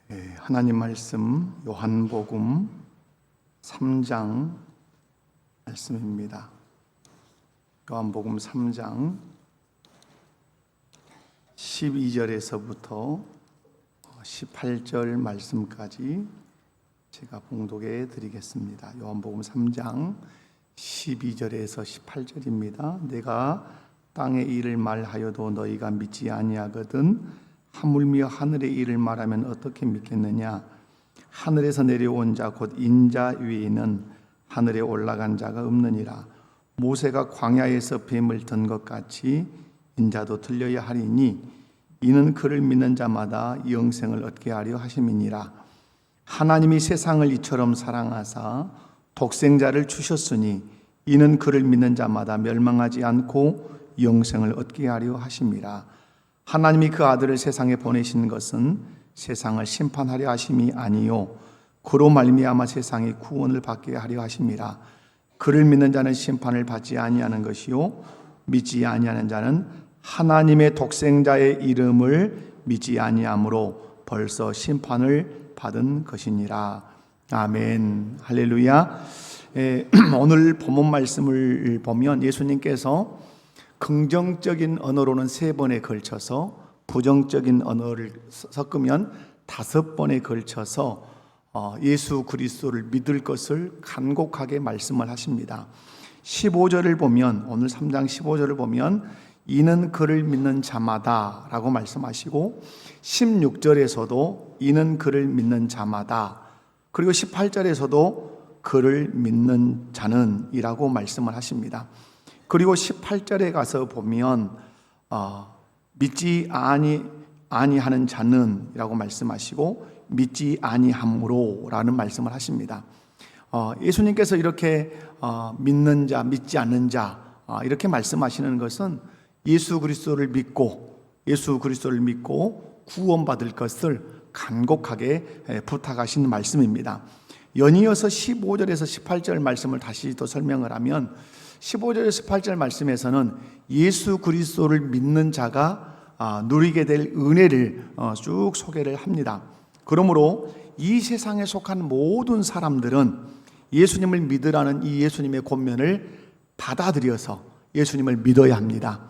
하나님 말씀 요한복음 3장 말씀입니다. 요한복음 3장 12절에서부터 18절 말씀까지 제가 봉독해 드리겠습니다. 요한복음 3장 12절에서 18절입니다. 내가 땅의 일을 말하여도 너희가 믿지 아니하거든 하물며 하늘의 일을 말하면 어떻게 믿겠느냐? 하늘에서 내려온 자 곧 인자 위에는 하늘에 올라간 자가 없느니라. 모세가 광야에서 뱀을 든 것 같이 인자도 들려야 하리니 이는 그를 믿는 자마다 영생을 얻게 하려 하심이니라. 하나님이 세상을 이처럼 사랑하사 독생자를 주셨으니 이는 그를 믿는 자마다 멸망하지 않고 영생을 얻게 하려 하심이라. 하나님이 그 아들을 세상에 보내신 것은 세상을 심판하려 하심이 아니요 그로 말미암아 세상이 구원을 받게 하려 하심이라. 그를 믿는 자는 심판을 받지 아니하는 것이요 믿지 아니하는 자는 하나님의 독생자의 이름을 믿지 아니하므로 벌써 심판을 받은 것이니라. 아멘. 할렐루야. 오늘 본문 말씀을 보면 예수님께서 긍정적인 언어로는 3번에 걸쳐서 부정적인 언어를 섞으면 5번에 걸쳐서 예수 그리스도를 믿을 것을 간곡하게 말씀을 하십니다. 15절을 보면 오늘 3장 15절을 보면 이는 그를 믿는 자마다 라고 말씀하시고 16절에서도 이는 그를 믿는 자마다 그리고 18절에서도 그를 믿는 자는 이라고 말씀을 하십니다. 그리고 18절에 가서 보면 믿지 아니하는 자는 이라고 말씀하시고 믿지 아니함으로 라는 말씀을 하십니다. 예수님께서 이렇게 믿는 자, 믿지 않는 자 이렇게 말씀하시는 것은 예수 그리스도를 믿고 구원받을 것을 간곡하게 부탁하시는 말씀입니다. 연이어서 15절에서 18절 말씀을 다시 또 설명을 하면 15절에서 18절 말씀에서는 예수 그리스도를 믿는 자가 누리게 될 은혜를 쭉 소개를 합니다. 그러므로 이 세상에 속한 모든 사람들은 예수님을 믿으라는 이 예수님의 권면을 받아들여서 예수님을 믿어야 합니다.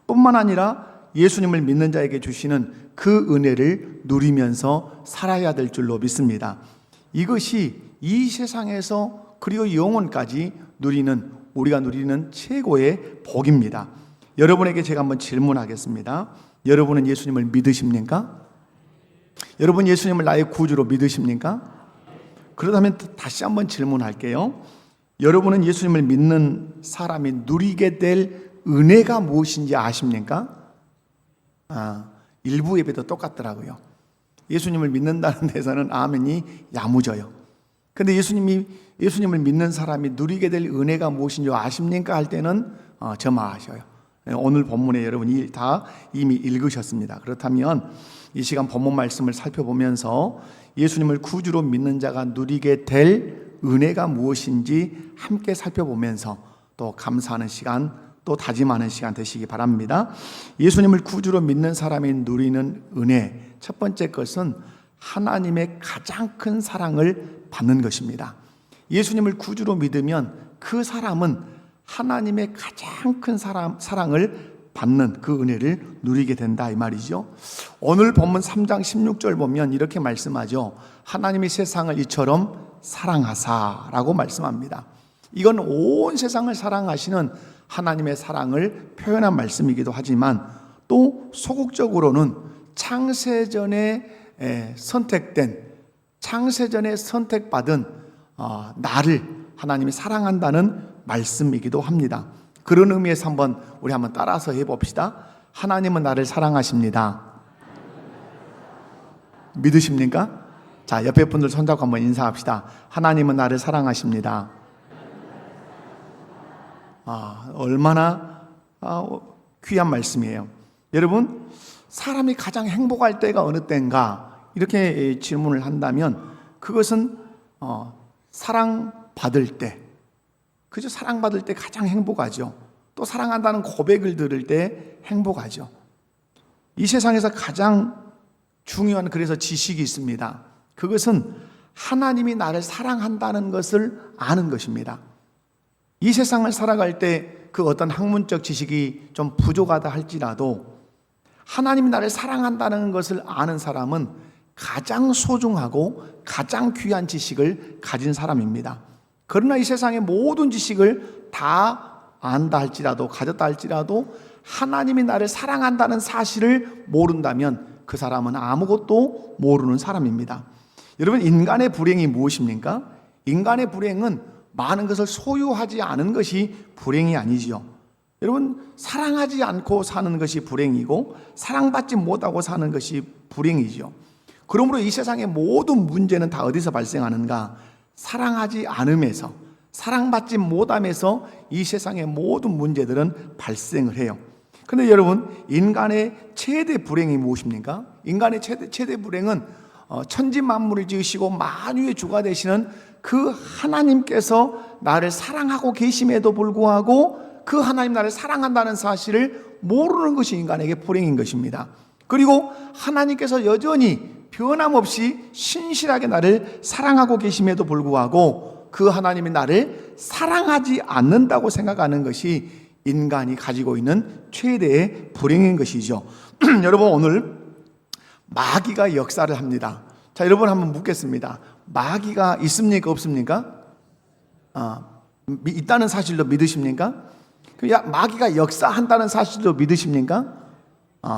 뿐만 아니라 예수님을 믿는 자에게 주시는 그 은혜를 누리면서 살아야 될 줄로 믿습니다. 이것이 이 세상에서 그리고 영원까지 우리가 누리는 최고의 복입니다. 여러분에게 제가 한번 질문하겠습니다. 여러분은 예수님을 믿으십니까? 여러분 예수님을 나의 구주로 믿으십니까? 그렇다면 다시 한번 질문할게요. 여러분은 예수님을 믿는 사람이 누리게 될 은혜가 무엇인지 아십니까? 일부 예배도 똑같더라고요. 예수님을 믿는다는 데서는 아멘이 야무져요. 근데 예수님을 믿는 사람이 누리게 될 은혜가 무엇인지 아십니까? 할 때는 저마하셔요. 오늘 본문에 여러분이 다 이미 읽으셨습니다. 그렇다면 이 시간 본문 말씀을 살펴보면서 예수님을 구주로 믿는 자가 누리게 될 은혜가 무엇인지 함께 살펴보면서 또 감사하는 시간, 또 다짐하는 시간 되시기 바랍니다. 예수님을 구주로 믿는 사람이 누리는 은혜, 첫 번째 것은 하나님의 가장 큰 사랑을 받는 것입니다. 예수님을 구주로 믿으면 그 사람은 하나님의 가장 큰 사랑을 받는 그 은혜를 누리게 된다 이 말이죠. 오늘 본문 3장 16절 보면 이렇게 말씀하죠. 하나님이 세상을 이처럼 사랑하사라고 말씀합니다. 이건 온 세상을 사랑하시는 하나님의 사랑을 표현한 말씀이기도 하지만 또 소극적으로는 창세전에 선택받은 나를 하나님이 사랑한다는 말씀이기도 합니다. 그런 의미에서 우리 한번 따라서 해봅시다. 하나님은 나를 사랑하십니다. 믿으십니까? 자, 옆에 분들 손잡고 한번 인사합시다. 하나님은 나를 사랑하십니다. 얼마나 귀한 말씀이에요. 여러분, 사람이 가장 행복할 때가 어느 때인가 이렇게 질문을 한다면 그것은 사랑받을 때, 그죠? 사랑받을 때 가장 행복하죠. 또 사랑한다는 고백을 들을 때 행복하죠. 이 세상에서 가장 중요한 그래서 지식이 있습니다. 그것은 하나님이 나를 사랑한다는 것을 아는 것입니다. 이 세상을 살아갈 때 그 어떤 학문적 지식이 좀 부족하다 할지라도 하나님이 나를 사랑한다는 것을 아는 사람은 가장 소중하고 가장 귀한 지식을 가진 사람입니다. 그러나 이 세상의 모든 지식을 다 안다 할지라도 가졌다 할지라도 하나님이 나를 사랑한다는 사실을 모른다면 그 사람은 아무것도 모르는 사람입니다. 여러분, 인간의 불행이 무엇입니까? 인간의 불행은 많은 것을 소유하지 않은 것이 불행이 아니지요. 여러분, 사랑하지 않고 사는 것이 불행이고 사랑받지 못하고 사는 것이 불행이죠. 그러므로 이 세상의 모든 문제는 다 어디서 발생하는가? 사랑하지 않음에서, 사랑받지 못함에서 이 세상의 모든 문제들은 발생을 해요. 그런데 여러분, 인간의 최대 불행이 무엇입니까? 인간의 최대 불행은 천지 만물을 지으시고 만유의 주가 되시는 그 하나님께서 나를 사랑하고 계심에도 불구하고 그 하나님 나를 사랑한다는 사실을 모르는 것이 인간에게 불행인 것입니다. 그리고 하나님께서 여전히 변함없이 신실하게 나를 사랑하고 계심에도 불구하고 그 하나님이 나를 사랑하지 않는다고 생각하는 것이 인간이 가지고 있는 최대의 불행인 것이죠. 여러분, 오늘 마귀가 역사를 합니다. 자, 여러분 한번 묻겠습니다. 마귀가 있습니까? 없습니까? 있다는 사실도 믿으십니까? 마귀가 역사한다는 사실도 믿으십니까?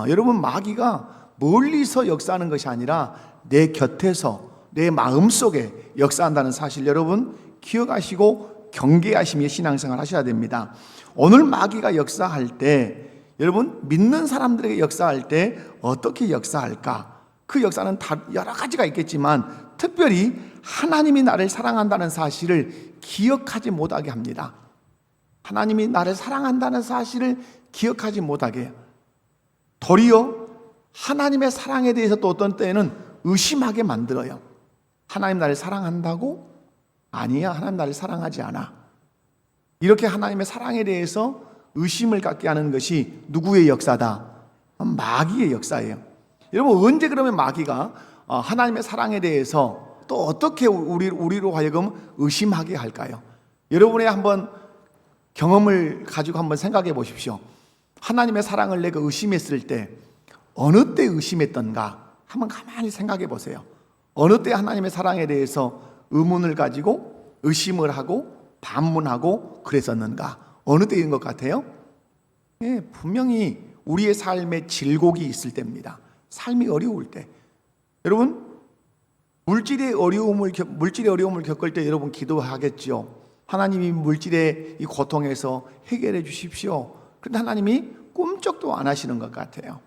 여러분, 마귀가 멀리서 역사하는 것이 아니라 내 곁에서 내 마음속에 역사한다는 사실 여러분 기억하시고 경계하시며 신앙생활 하셔야 됩니다. 오늘 마귀가 역사할 때 여러분 믿는 사람들에게 역사할 때 어떻게 역사할까? 그 역사는 다 여러 가지가 있겠지만 특별히 하나님이 나를 사랑한다는 사실을 기억하지 못하게 합니다. 하나님이 나를 사랑한다는 사실을 기억하지 못하게 해요. 도리어 하나님의 사랑에 대해서 또 어떤 때에는 의심하게 만들어요. 하나님 나를 사랑한다고? 아니야, 하나님 나를 사랑하지 않아. 이렇게 하나님의 사랑에 대해서 의심을 갖게 하는 것이 누구의 역사다? 마귀의 역사예요. 여러분, 언제 그러면 마귀가 하나님의 사랑에 대해서 또 어떻게 우리로 하여금 의심하게 할까요? 여러분의 한번 경험을 가지고 한번 생각해 보십시오. 하나님의 사랑을 내가 의심했을 때 어느 때 의심했던가 한번 가만히 생각해 보세요. 어느 때 하나님의 사랑에 대해서 의문을 가지고 의심을 하고 반문하고 그랬었는가? 어느 때인 것 같아요? 예, 분명히 우리의 삶에 질곡이 있을 때입니다. 삶이 어려울 때. 여러분, 물질의 어려움을 겪을 때 여러분 기도하겠죠. 하나님이 물질의 이 고통에서 해결해 주십시오. 그런데 하나님이 꿈쩍도 안 하시는 것 같아요.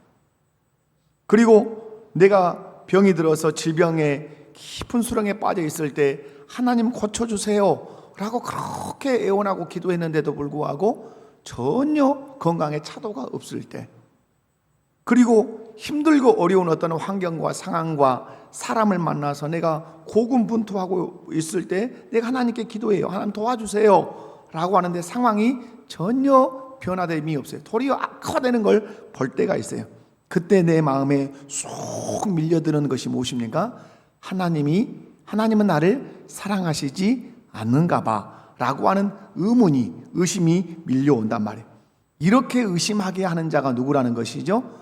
그리고 내가 병이 들어서 질병에 깊은 수렁에 빠져 있을 때 하나님 고쳐주세요 라고 그렇게 애원하고 기도했는데도 불구하고 전혀 건강에 차도가 없을 때, 그리고 힘들고 어려운 어떤 환경과 상황과 사람을 만나서 내가 고군분투하고 있을 때 내가 하나님께 기도해요. 하나님 도와주세요 라고 하는데 상황이 전혀 변화됨이 없어요. 도리어 악화되는 걸 볼 때가 있어요. 그때 내 마음에 쏙 밀려드는 것이 무엇입니까? 하나님은 나를 사랑하시지 않는가 봐 라고 하는 의심이 밀려온단 말이에요. 이렇게 의심하게 하는 자가 누구라는 것이죠?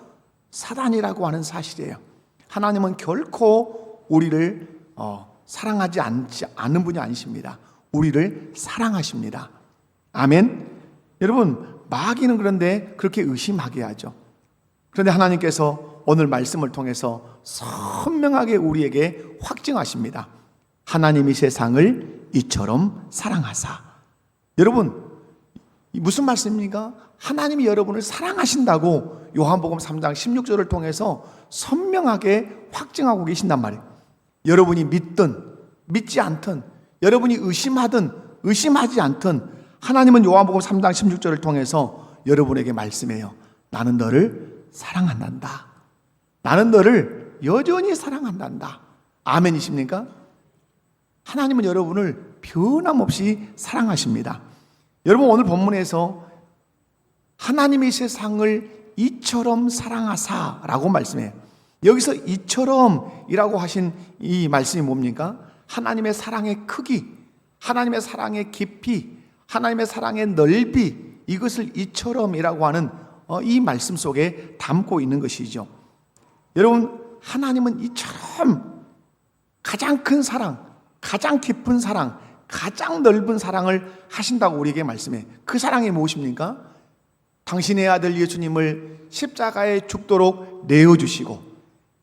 사단이라고 하는 사실이에요. 하나님은 결코 우리를 사랑하지 않는 분이 아니십니다. 우리를 사랑하십니다. 아멘. 여러분, 마귀는 그런데 그렇게 의심하게 하죠. 그런데 하나님께서 오늘 말씀을 통해서 선명하게 우리에게 확증하십니다. 하나님이 세상을 이처럼 사랑하사. 여러분, 무슨 말씀입니까? 하나님이 여러분을 사랑하신다고 요한복음 3장 16절을 통해서 선명하게 확증하고 계신단 말이에요. 여러분이 믿든 믿지 않든, 여러분이 의심하든 의심하지 않든 하나님은 요한복음 3장 16절을 통해서 여러분에게 말씀해요. 나는 너를 사랑한단다. 나는 너를 여전히 사랑한단다. 아멘이십니까? 하나님은 여러분을 변함없이 사랑하십니다. 여러분, 오늘 본문에서 하나님이 세상을 이처럼 사랑하사라고 말씀해요. 여기서 이처럼이라고 하신 이 말씀이 뭡니까? 하나님의 사랑의 크기, 하나님의 사랑의 깊이, 하나님의 사랑의 넓이, 이것을 이처럼이라고 하는 이 말씀 속에 담고 있는 것이죠. 여러분, 하나님은 이처럼 가장 큰 사랑, 가장 깊은 사랑, 가장 넓은 사랑을 하신다고 우리에게 말씀해. 그 사랑이 무엇입니까? 당신의 아들 예수님을 십자가에 죽도록 내어주시고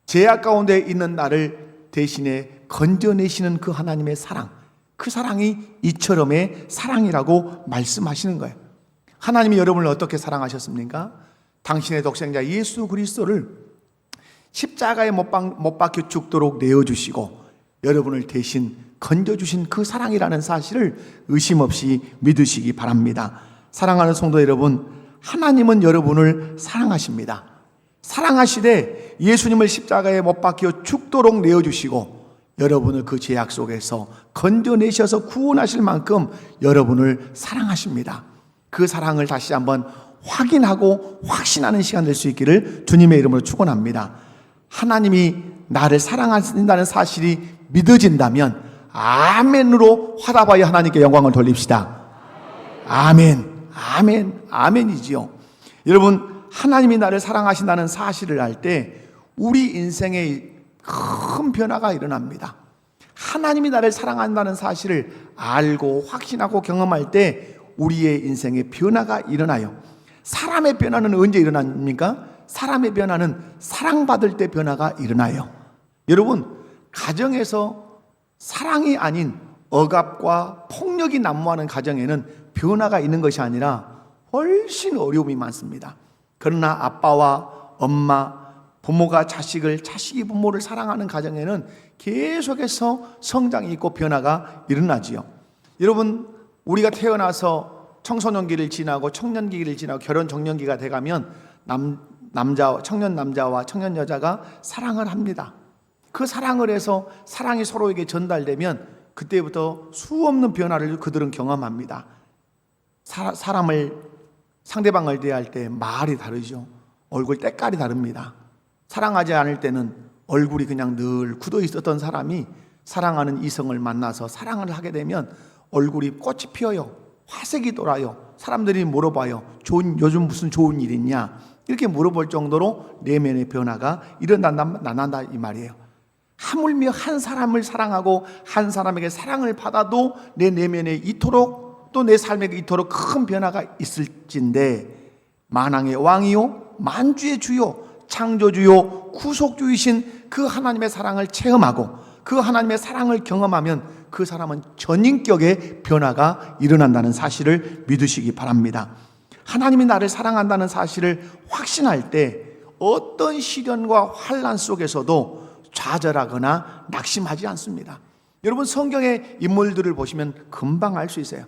죄악 가운데 있는 나를 대신에 건져내시는 그 하나님의 사랑, 그 사랑이 이처럼의 사랑이라고 말씀하시는 거예요. 하나님이 여러분을 어떻게 사랑하셨습니까? 당신의 독생자 예수 그리스도를 십자가에 못 박혀 죽도록 내어주시고 여러분을 대신 건져주신 그 사랑이라는 사실을 의심 없이 믿으시기 바랍니다. 사랑하는 성도 여러분, 하나님은 여러분을 사랑하십니다. 사랑하시되 예수님을 십자가에 못 박혀 죽도록 내어주시고 여러분을 그 죄악 속에서 건져내셔서 구원하실 만큼 여러분을 사랑하십니다. 그 사랑을 다시 한번 확인하고 확신하는 시간 될 수 있기를 주님의 이름으로 축원합니다. 하나님이 나를 사랑하신다는 사실이 믿어진다면 아멘으로 화답하여 하나님께 영광을 돌립시다. 아멘, 아멘, 아멘이지요. 여러분, 하나님이 나를 사랑하신다는 사실을 알 때 우리 인생에 큰 변화가 일어납니다. 하나님이 나를 사랑한다는 사실을 알고 확신하고 경험할 때 우리의 인생에 변화가 일어나요. 사람의 변화는 언제 일어납니까? 사람의 변화는 사랑받을 때 변화가 일어나요. 여러분, 가정에서 사랑이 아닌 억압과 폭력이 난무하는 가정에는 변화가 있는 것이 아니라 훨씬 어려움이 많습니다. 그러나 아빠와 엄마, 부모가 자식을, 자식이 부모를 사랑하는 가정에는 계속해서 성장이 있고 변화가 일어나지요. 여러분, 우리가 태어나서 청소년기를 지나고 청년기를 지나고 결혼 정년기가 돼가면 청년 남자와 청년 여자가 사랑을 합니다. 그 사랑을 해서 사랑이 서로에게 전달되면 그때부터 수없는 변화를 그들은 경험합니다. 상대방을 대할 때 말이 다르죠. 얼굴 때깔이 다릅니다. 사랑하지 않을 때는 얼굴이 그냥 늘 굳어 있었던 사람이 사랑하는 이성을 만나서 사랑을 하게 되면 얼굴이 꽃이 피어요. 화색이 돌아요. 사람들이 물어봐요. 요즘 무슨 좋은 일 있냐? 이렇게 물어볼 정도로 내면의 변화가 일어난다 이 말이에요. 하물며 한 사람을 사랑하고 한 사람에게 사랑을 받아도 내 내면에 이토록 또 내 삶에 이토록 큰 변화가 있을진데 만왕의 왕이요 만주의 주요 창조주요 구속주이신 그 하나님의 사랑을 체험하고 그 하나님의 사랑을 경험하면 그 사람은 전인격의 변화가 일어난다는 사실을 믿으시기 바랍니다. 하나님이 나를 사랑한다는 사실을 확신할 때 어떤 시련과 환난 속에서도 좌절하거나 낙심하지 않습니다. 여러분, 성경의 인물들을 보시면 금방 알 수 있어요.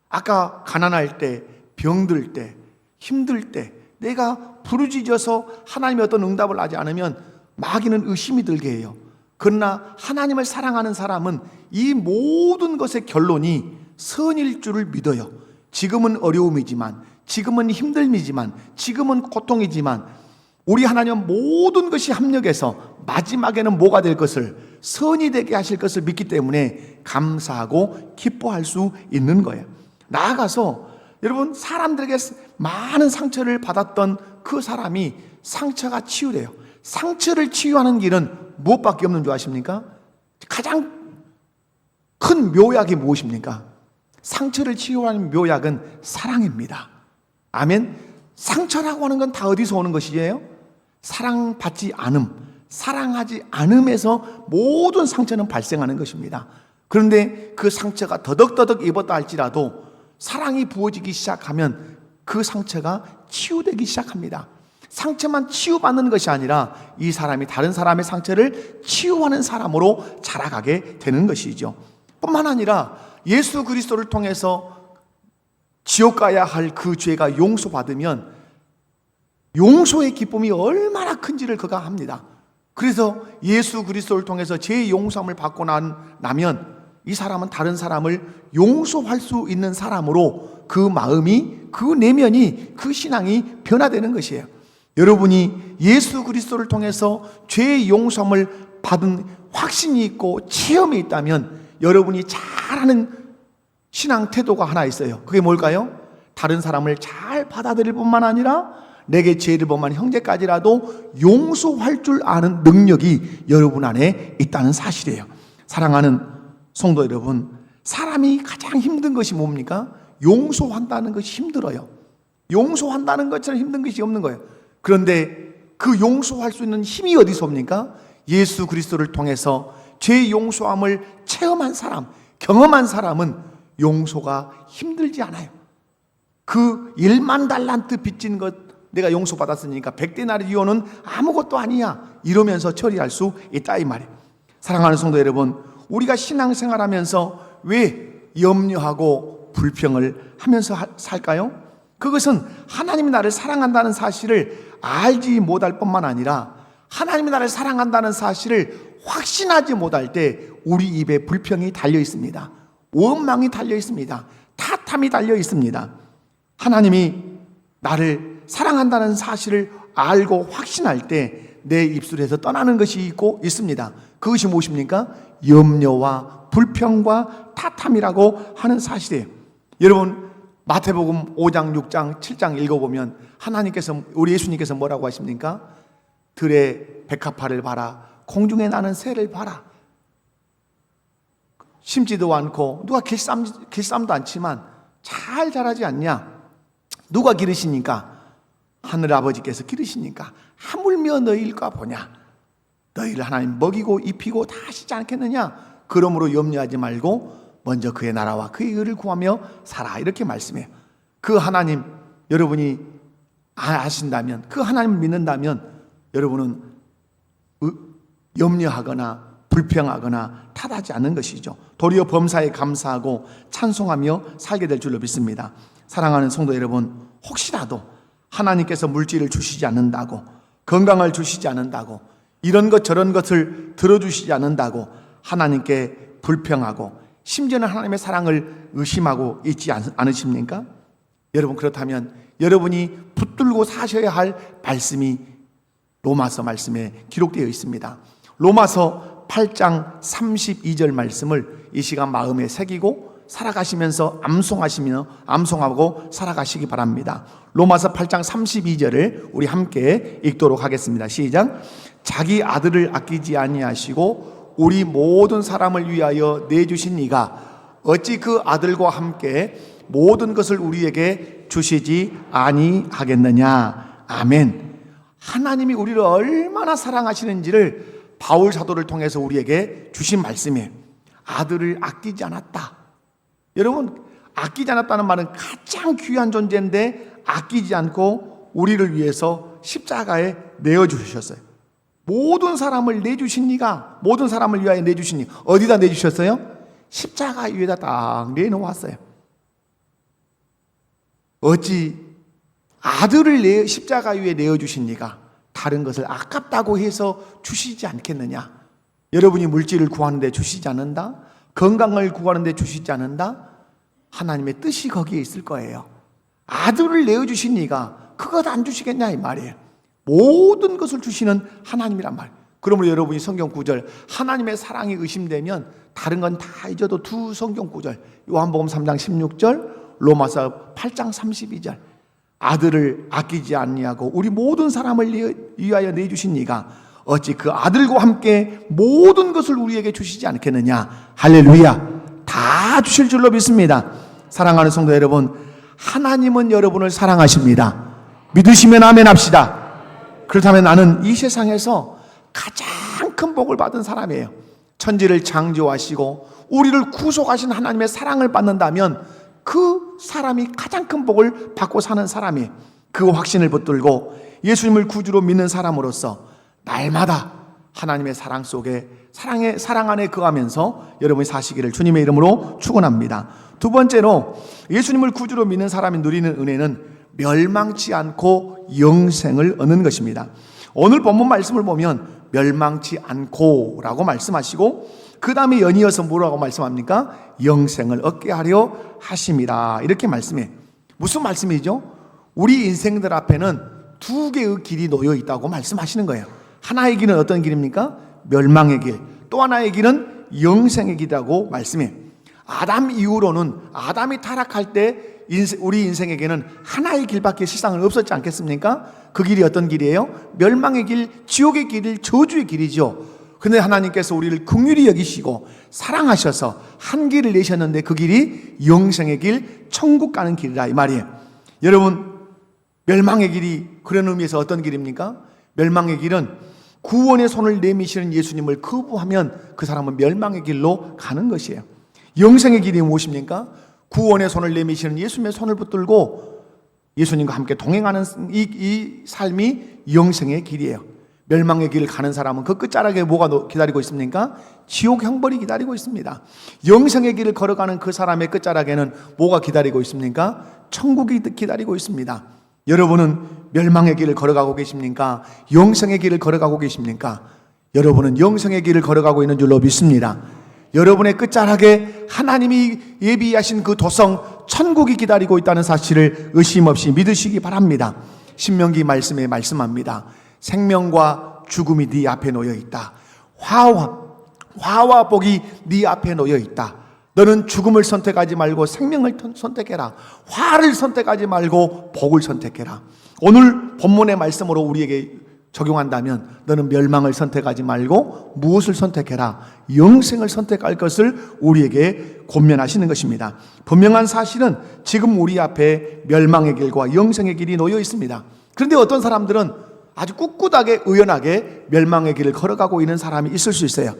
아까 가난할 때, 병들 때, 힘들 때 내가 부르짖어서 하나님의 어떤 응답을 하지 않으면 마귀는 의심이 들게 해요. 그러나 하나님을 사랑하는 사람은 이 모든 것의 결론이 선일 줄을 믿어요. 지금은 어려움이지만, 지금은 힘듦이지만, 지금은 고통이지만 우리 하나님은 모든 것이 합력해서 마지막에는 뭐가 될 것을, 선이 되게 하실 것을 믿기 때문에 감사하고 기뻐할 수 있는 거예요. 나아가서 여러분, 사람들에게 많은 상처를 받았던 그 사람이 상처가 치유돼요. 상처를 치유하는 길은 무엇밖에 없는 줄 아십니까? 가장 큰 묘약이 무엇입니까? 상처를 치유하는 묘약은 사랑입니다. 아멘. 상처라고 하는 건 다 어디서 오는 것이에요? 사랑받지 않음, 사랑하지 않음에서 모든 상처는 발생하는 것입니다. 그런데 그 상처가 더덕더덕 입었다 할지라도 사랑이 부어지기 시작하면 그 상처가 치유되기 시작합니다. 상처만 치유받는 것이 아니라 이 사람이 다른 사람의 상처를 치유하는 사람으로 자라가게 되는 것이죠. 뿐만 아니라 예수 그리스도를 통해서 지옥 가야 할 그 죄가 용서받으면 용서의 기쁨이 얼마나 큰지를 그가 합니다. 그래서 예수 그리스도를 통해서 죄 용서함을 받고 나면 이 사람은 다른 사람을 용서할 수 있는 사람으로 그 마음이, 그 내면이, 그 신앙이 변화되는 것이에요. 여러분이 예수 그리스도를 통해서 죄의 용서함을 받은 확신이 있고 체험이 있다면 여러분이 잘하는 신앙 태도가 하나 있어요. 그게 뭘까요? 다른 사람을 잘 받아들일 뿐만 아니라 내게 죄를 범한 형제까지라도 용서할 줄 아는 능력이 여러분 안에 있다는 사실이에요. 사랑하는 성도 여러분, 사람이 가장 힘든 것이 뭡니까? 용서한다는 것이 힘들어요. 용서한다는 것처럼 힘든 것이 없는 거예요. 그런데 그 용서할 수 있는 힘이 어디서 옵니까? 예수 그리스도를 통해서 죄 용서함을 체험한 사람, 경험한 사람은 용서가 힘들지 않아요. 그 1만 달란트 빚진 것 내가 용서받았으니까 100데나리온은 아무것도 아니야 이러면서 처리할 수 있다 이 말이에요. 사랑하는 성도 여러분, 우리가 신앙생활하면서 왜 염려하고 불평을 하면서 살까요? 그것은 하나님이 나를 사랑한다는 사실을 알지 못할 뿐만 아니라 하나님이 나를 사랑한다는 사실을 확신하지 못할 때 우리 입에 불평이 달려 있습니다. 원망이 달려 있습니다. 탓함이 달려 있습니다. 하나님이 나를 사랑한다는 사실을 알고 확신할 때 내 입술에서 떠나는 것이 있습니다. 그것이 무엇입니까? 염려와 불평과 탓함이라고 하는 사실이에요. 여러분, 마태복음 5장, 6장, 7장 읽어보면 하나님께서, 우리 예수님께서 뭐라고 하십니까? 들의 백합화를 봐라, 공중에 나는 새를 봐라. 심지도 않고 누가 길쌈도 않지만 잘 자라지 않냐? 누가 기르시니까? 하늘 아버지께서 기르시니까 하물며 너희일까 보냐? 너희를 하나님 먹이고 입히고 다 하시지 않겠느냐? 그러므로 염려하지 말고 먼저 그의 나라와 그의 의를 구하며 살아, 이렇게 말씀해요. 그 하나님 여러분이 아신다면, 그 하나님을 믿는다면 여러분은 염려하거나 불평하거나 탓하지 않는 것이죠. 도리어 범사에 감사하고 찬송하며 살게 될 줄로 믿습니다. 사랑하는 성도 여러분, 혹시라도 하나님께서 물질을 주시지 않는다고, 건강을 주시지 않는다고, 이런 것 저런 것을 들어주시지 않는다고 하나님께 불평하고 심지어는 하나님의 사랑을 의심하고 있지 않으십니까? 여러분, 그렇다면 여러분이 붙들고 사셔야 할 말씀이 로마서 말씀에 기록되어 있습니다. 로마서 8장 32절 말씀을 이 시간 마음에 새기고 살아가시면서 암송하고 살아가시기 바랍니다. 로마서 8장 32절을 우리 함께 읽도록 하겠습니다. 시작. 자기 아들을 아끼지 아니하시고 우리 모든 사람을 위하여 내주신 이가 어찌 그 아들과 함께 모든 것을 우리에게 주시지 아니하겠느냐. 아멘. 하나님이 우리를 얼마나 사랑하시는지를 바울 사도를 통해서 우리에게 주신 말씀이에요. 아들을 아끼지 않았다. 여러분, 아끼지 않았다는 말은 가장 귀한 존재인데 아끼지 않고 우리를 위해서 십자가에 내어주셨어요. 모든 사람을 내주신 이가, 모든 사람을 위하여 내주신 이, 어디다 내주셨어요? 십자가 위에다 딱 내놓았어요. 어찌 아들을 십자가 위에 내어주신 이가 다른 것을 아깝다고 해서 주시지 않겠느냐? 여러분이 물질을 구하는데 주시지 않는다? 건강을 구하는데 주시지 않는다? 하나님의 뜻이 거기에 있을 거예요. 아들을 내어주신 이가 그것 안 주시겠냐 이 말이에요. 모든 것을 주시는 하나님이란 말. 그러므로 여러분이 성경 구절, 하나님의 사랑이 의심되면 다른 건 다 잊어도 두 성경 구절, 요한복음 3장 16절, 로마서 8장 32절, 아들을 아끼지 아니하고 우리 모든 사람을 위하여 내주신 이가 어찌 그 아들과 함께 모든 것을 우리에게 주시지 않겠느냐. 할렐루야. 다 주실 줄로 믿습니다. 사랑하는 성도 여러분, 하나님은 여러분을 사랑하십니다. 믿으시면 아멘 합시다. 그렇다면 나는 이 세상에서 가장 큰 복을 받은 사람이에요. 천지를 창조하시고 우리를 구속하신 하나님의 사랑을 받는다면 그 사람이 가장 큰 복을 받고 사는 사람이에요. 그 확신을 붙들고 예수님을 구주로 믿는 사람으로서 날마다 하나님의 사랑 속에 사랑 안에 거하면서 여러분이 사시기를 주님의 이름으로 축원합니다. 두 번째로 예수님을 구주로 믿는 사람이 누리는 은혜는 멸망치 않고 영생을 얻는 것입니다. 오늘 본문 말씀을 보면 멸망치 않고라고 말씀하시고 그 다음에 연이어서 뭐라고 말씀합니까? 영생을 얻게 하려 하심이라, 이렇게 말씀해. 무슨 말씀이죠? 우리 인생들 앞에는 두 개의 길이 놓여 있다고 말씀하시는 거예요. 하나의 길은 어떤 길입니까? 멸망의 길. 또 하나의 길은 영생의 길이라고 말씀해요. 아담 이후로는 아담이 타락할 때 우리 인생에게는 하나의 길밖에 세상은 없었지 않겠습니까? 그 길이 어떤 길이에요? 멸망의 길, 지옥의 길, 저주의 길이죠. 근데 하나님께서 우리를 긍휼히 여기시고 사랑하셔서 한 길을 내셨는데 그 길이 영생의 길, 천국 가는 길이라 이 말이에요. 여러분, 멸망의 길이 그런 의미에서 어떤 길입니까? 멸망의 길은 구원의 손을 내미시는 예수님을 거부하면 그 사람은 멸망의 길로 가는 것이에요. 영생의 길이 무엇입니까? 구원의 손을 내미시는 예수님의 손을 붙들고 예수님과 함께 동행하는 이 삶이 영생의 길이에요. 멸망의 길을 가는 사람은 그 끝자락에 뭐가 기다리고 있습니까? 지옥 형벌이 기다리고 있습니다. 영생의 길을 걸어가는 그 사람의 끝자락에는 뭐가 기다리고 있습니까? 천국이 기다리고 있습니다. 여러분은 멸망의 길을 걸어가고 계십니까? 영생의 길을 걸어가고 계십니까? 여러분은 영생의 길을 걸어가고 있는 줄로 믿습니다. 여러분의 끝자락에 하나님이 예비하신 그 도성 천국이 기다리고 있다는 사실을 의심 없이 믿으시기 바랍니다. 신명기 말씀에 말씀합니다. 생명과 죽음이 네 앞에 놓여 있다. 화와 복이 네 앞에 놓여 있다. 너는 죽음을 선택하지 말고 생명을 선택해라. 화를 선택하지 말고 복을 선택해라. 오늘 본문의 말씀으로 우리에게 적용한다면 너는 멸망을 선택하지 말고 무엇을 선택해라? 영생을 선택할 것을 우리에게 권면하시는 것입니다. 분명한 사실은 지금 우리 앞에 멸망의 길과 영생의 길이 놓여 있습니다. 그런데 어떤 사람들은 아주 꿋꿋하게 의연하게 멸망의 길을 걸어가고 있는 사람이 있을 수 있어요.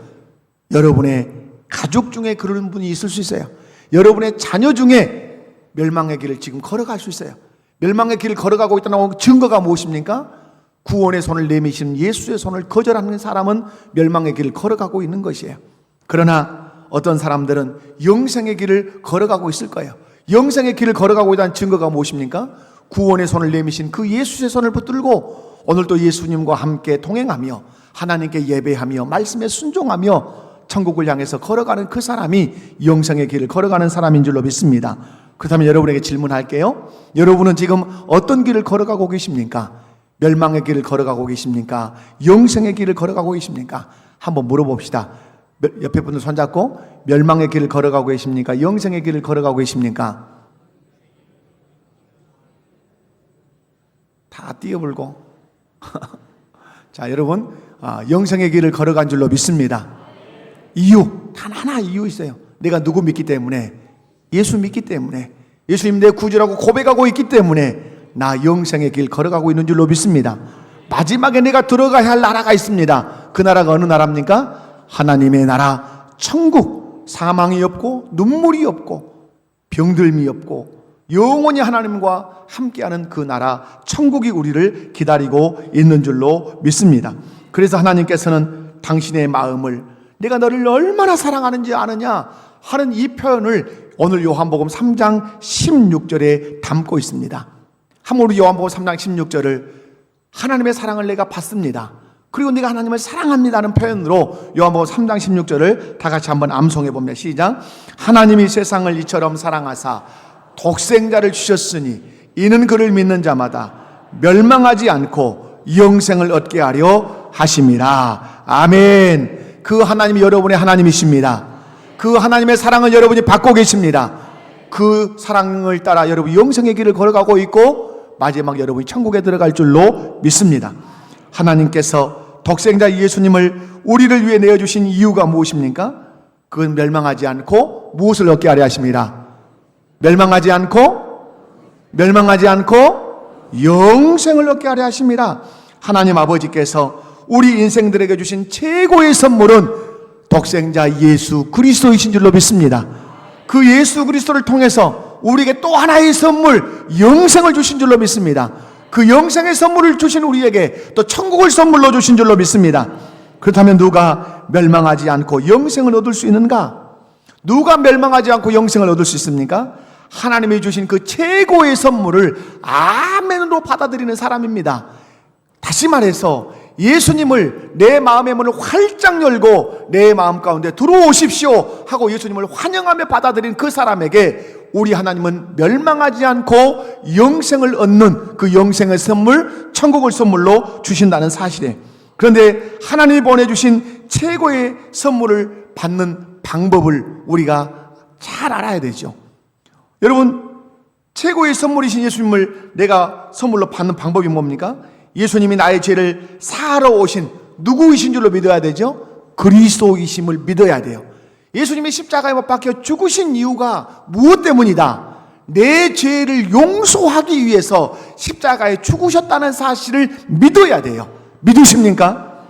여러분의 가족 중에 그런 분이 있을 수 있어요. 여러분의 자녀 중에 멸망의 길을 지금 걸어갈 수 있어요. 멸망의 길을 걸어가고 있다는 증거가 무엇입니까? 구원의 손을 내미시는 예수의 손을 거절하는 사람은 멸망의 길을 걸어가고 있는 것이에요. 그러나 어떤 사람들은 영생의 길을 걸어가고 있을 거예요. 영생의 길을 걸어가고 있다는 증거가 무엇입니까? 구원의 손을 내미신 그 예수의 손을 붙들고 오늘도 예수님과 함께 동행하며 하나님께 예배하며 말씀에 순종하며 천국을 향해서 걸어가는 그 사람이 영생의 길을 걸어가는 사람인 줄로 믿습니다. 그렇다면 여러분에게 질문할게요. 여러분은 지금 어떤 길을 걸어가고 계십니까? 멸망의 길을 걸어가고 계십니까? 영생의 길을 걸어가고 계십니까? 한번 물어봅시다. 옆에 분들 손잡고 멸망의 길을 걸어가고 계십니까? 영생의 길을 걸어가고 계십니까? 다 뛰어불고 자, 여러분 영생의 길을 걸어간 줄로 믿습니다. 이유, 단 하나 이유 있어요. 내가 누구 믿기 때문에, 예수 믿기 때문에, 예수님 내 구주라고 고백하고 있기 때문에 나 영생의 길 걸어가고 있는 줄로 믿습니다. 마지막에 내가 들어가야 할 나라가 있습니다. 그 나라가 어느 나라입니까? 하나님의 나라, 천국. 사망이 없고 눈물이 없고 병들미 없고 영원히 하나님과 함께하는 그 나라 천국이 우리를 기다리고 있는 줄로 믿습니다. 그래서 하나님께서는 당신의 마음을 내가 너를 얼마나 사랑하는지 아느냐 하는 이 표현을 오늘 요한복음 3장 16절에 담고 있습니다. 한번 요한복음 3장 16절을 하나님의 사랑을 내가 받습니다. 그리고 내가 하나님을 사랑합니다는 표현으로 요한복음 3장 16절을 다 같이 한번 암송해 봅니다. 시작. 하나님이 세상을 이처럼 사랑하사 독생자를 주셨으니 이는 그를 믿는 자마다 멸망하지 않고 영생을 얻게 하려 하심이라. 아멘. 그 하나님이 여러분의 하나님이십니다. 그 하나님의 사랑을 여러분이 받고 계십니다. 그 사랑을 따라 여러분 영생의 길을 걸어가고 있고 마지막 여러분이 천국에 들어갈 줄로 믿습니다. 하나님께서 독생자 예수님을 우리를 위해 내어주신 이유가 무엇입니까? 그건 멸망하지 않고 무엇을 얻게 하려 하십니다. 멸망하지 않고 영생을 얻게 하려 하십니다. 하나님 아버지께서 우리 인생들에게 주신 최고의 선물은 독생자 예수 그리스도이신 줄로 믿습니다. 그 예수 그리스도를 통해서 우리에게 또 하나의 선물, 영생을 주신 줄로 믿습니다. 그 영생의 선물을 주신 우리에게 또 천국을 선물로 주신 줄로 믿습니다. 그렇다면 누가 멸망하지 않고 영생을 얻을 수 있는가? 누가 멸망하지 않고 영생을 얻을 수 있습니까? 하나님이 주신 그 최고의 선물을 아멘으로 받아들이는 사람입니다. 다시 말해서 예수님을 내 마음의 문을 활짝 열고 내 마음 가운데 들어오십시오 하고 예수님을 환영하며 받아들인 그 사람에게 우리 하나님은 멸망하지 않고 영생을 얻는 그 영생의 선물, 천국을 선물로 주신다는 사실에, 그런데 하나님이 보내주신 최고의 선물을 받는 방법을 우리가 잘 알아야 되죠. 여러분, 최고의 선물이신 예수님을 내가 선물로 받는 방법이 뭡니까? 예수님이 나의 죄를 사하러 오신 누구이신 줄로 믿어야 되죠? 그리스도이심을 믿어야 돼요. 예수님이 십자가에 못 박혀 죽으신 이유가 무엇 때문이다? 내 죄를 용서하기 위해서 십자가에 죽으셨다는 사실을 믿어야 돼요. 믿으십니까?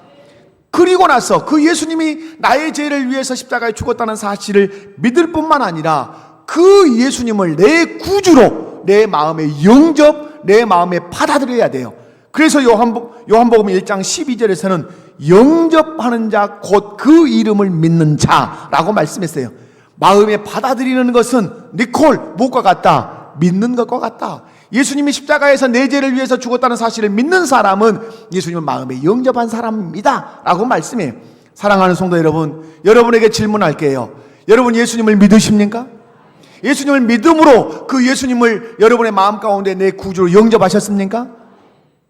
그리고 나서 그 예수님이 나의 죄를 위해서 십자가에 죽었다는 사실을 믿을 뿐만 아니라 그 예수님을 내 구주로 내 마음에 영접, 내 마음에 받아들여야 돼요. 그래서 요한복음 1장 12절에서는 영접하는 자 곧 그 이름을 믿는 자라고 말씀했어요. 마음에 받아들이는 것은 니콜, 무엇과 같다? 믿는 것과 같다. 예수님이 십자가에서 내 죄를 위해서 죽었다는 사실을 믿는 사람은 예수님을 마음에 영접한 사람입니다 라고 말씀해요. 사랑하는 성도 여러분, 여러분에게 질문할게요. 여러분 예수님을 믿으십니까? 예수님을 믿음으로 그 예수님을 여러분의 마음 가운데 내 구주로 영접하셨습니까?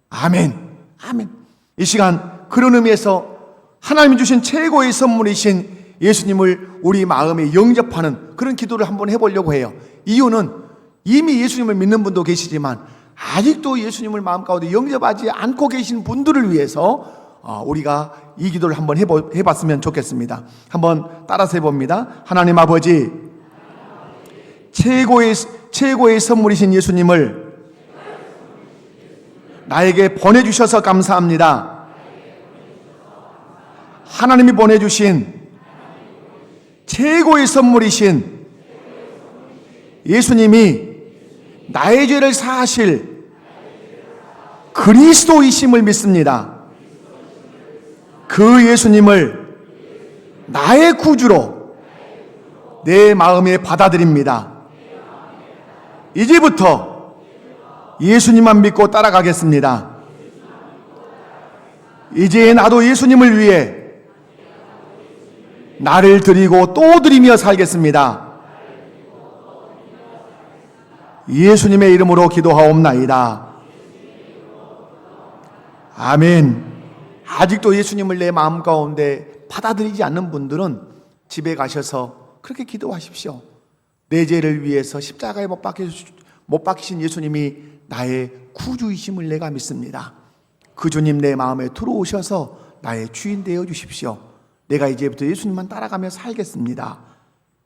아멘. 아멘. 이 시간 그런 의미에서 하나님이 주신 최고의 선물이신 예수님을 우리 마음에 영접하는 그런 기도를 한번 해보려고 해요. 이유는 이미 예수님을 믿는 분도 계시지만 아직도 예수님을 마음 가운데 영접하지 않고 계신 분들을 위해서 우리가 이 기도를 한번 해봤으면 좋겠습니다. 한번 따라서 해봅니다. 하나님 아버지, 최고의 선물이신 예수님을 나에게 보내주셔서 감사합니다. 하나님이 보내주신 최고의 선물이신 예수님이 나의 죄를 사하실 그리스도이심을 믿습니다. 그 예수님을 나의 구주로 내 마음에 받아들입니다. 이제부터 예수님만 믿고 따라가겠습니다. 이제 나도 예수님을 위해 나를 드리고 또 드리며 살겠습니다. 예수님의 이름으로 기도하옵나이다. 아멘. 아직도 예수님을 내 마음 가운데 받아들이지 않는 분들은 집에 가셔서 그렇게 기도하십시오. 내 죄를 위해서 십자가에 못 박히신 예수님이 나의 구주이심을 내가 믿습니다. 그 주님 내 마음에 들어오셔서 나의 주인 되어 주십시오. 내가 이제부터 예수님만 따라가며 살겠습니다.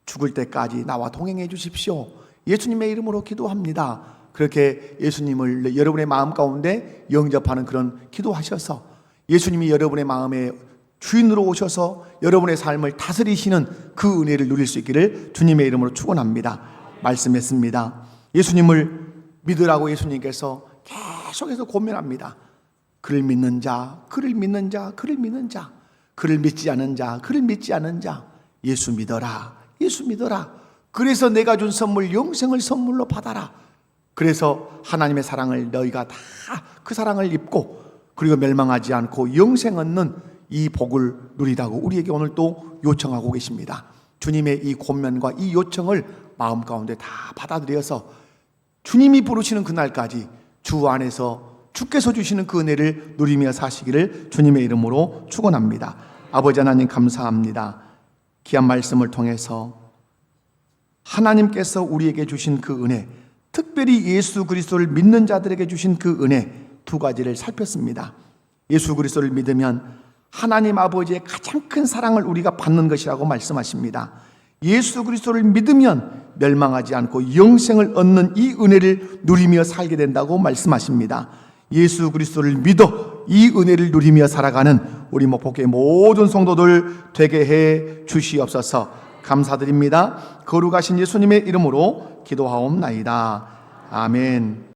죽을 때까지 나와 동행해 주십시오. 예수님의 이름으로 기도합니다. 그렇게 예수님을 여러분의 마음 가운데 영접하는 그런 기도하셔서 예수님이 여러분의 마음에 주인으로 오셔서 여러분의 삶을 다스리시는 그 은혜를 누릴 수 있기를 주님의 이름으로 축원합니다. 말씀했습니다. 예수님을 믿으라고 예수님께서 계속해서 고민합니다. 그를 믿는 자, 그를 믿는 자, 그를 믿는 자, 그를 믿지 않은 자, 그를 믿지 않은 자, 예수 믿어라, 예수 믿어라. 그래서 내가 준 선물 영생을 선물로 받아라. 그래서 하나님의 사랑을 너희가 다 그 사랑을 입고 그리고 멸망하지 않고 영생 얻는 이 복을 누리라고 우리에게 오늘 또 요청하고 계십니다. 주님의 이 권면과 이 요청을 마음 가운데 다 받아들여서 주님이 부르시는 그날까지 주 안에서 주께서 주시는 그 은혜를 누리며 사시기를 주님의 이름으로 축원합니다. 아버지 하나님 감사합니다. 귀한 말씀을 통해서 하나님께서 우리에게 주신 그 은혜, 특별히 예수 그리스도를 믿는 자들에게 주신 그 은혜 두 가지를 살폈습니다. 예수 그리스도를 믿으면 하나님 아버지의 가장 큰 사랑을 우리가 받는 것이라고 말씀하십니다. 예수 그리스도를 믿으면 멸망하지 않고 영생을 얻는 이 은혜를 누리며 살게 된다고 말씀하십니다. 예수 그리스도를 믿어 이 은혜를 누리며 살아가는 우리 목포교회 모든 성도들 되게 해 주시옵소서. 감사드립니다. 거룩하신 예수님의 이름으로 기도하옵나이다. 아멘.